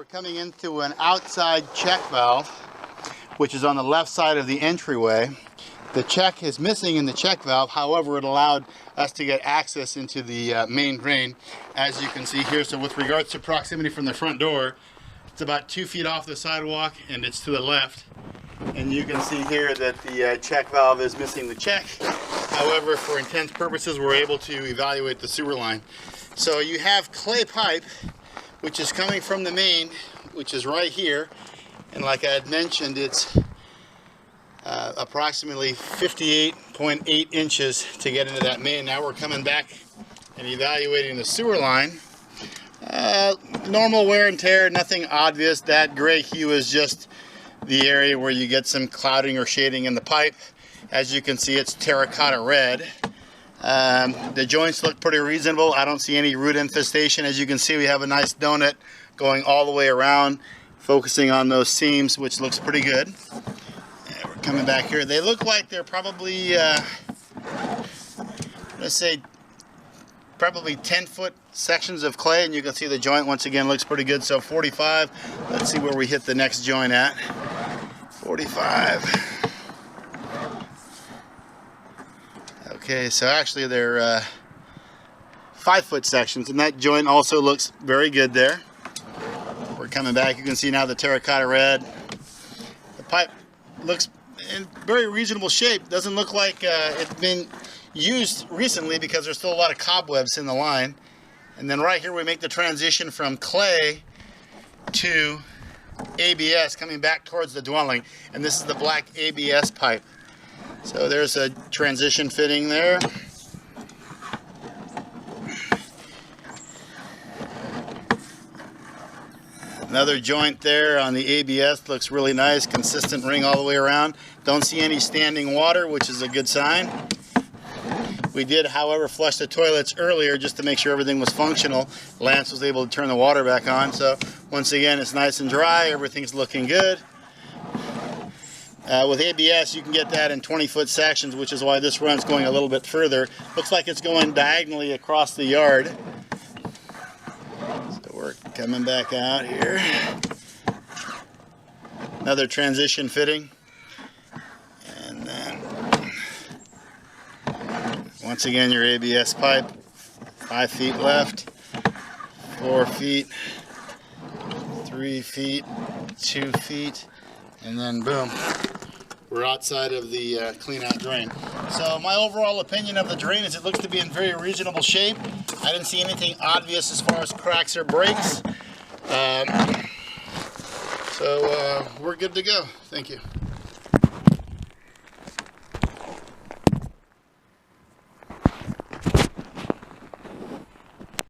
we're coming into an outside check valve, which is on the left side of the entryway. The check is missing in the check valve, however, it allowed us to get access into the main drain, as you can see here. So with regards to proximity from the front door, it's about 2 feet off the sidewalk and it's to the left. And you can see here that the check valve is missing the check. However, for intense purposes, we're able to evaluate the sewer line. So you have clay pipe, which is coming from the main, which is right here. And like I had mentioned, it's approximately 58.8 inches to get into that main. Now we're coming back and evaluating the sewer line. Normal wear and tear, nothing obvious. That gray hue is just the area where you get some clouding or shading in the pipe. As you can see, it's terracotta red. The joints look pretty reasonable. I don't see any root infestation. As you can see, we have a nice donut going all the way around, focusing on those seams, which looks pretty good. And we're coming back here. They look like they're probably, let's say, probably 10-foot sections of clay, and you can see the joint once again looks pretty good. So 45. Let's see where we hit the next joint at. 45. Okay, so actually they're 5-foot sections, and that joint also looks very good there. We're coming back. You can see now the terracotta red. The pipe looks in very reasonable shape. Doesn't look like it's been used recently because there's still a lot of cobwebs in the line. And then right here we make the transition from clay to ABS, coming back towards the dwelling, and this is the black ABS pipe. So there's a transition fitting there. Another joint there on the ABS, looks really nice, consistent ring all the way around. Don't see any standing water, which is a good sign. We did, however, flush the toilets earlier just to make sure everything was functional. Lance was able to turn the water back on. So once again, it's nice and dry. Everything's looking good. With ABS, you can get that in 20-foot sections, which is why this run's going a little bit further. Looks like it's going diagonally across the yard. So we're coming back out here. Another transition fitting. And then once again, your ABS pipe, 5 feet left, 4 feet, 3 feet, 2 feet, and then boom, we're outside of the clean-out drain. So my overall opinion of the drain is it looks to be in very reasonable shape. I didn't see anything obvious as far as cracks or breaks. So we're good to go. Thank you.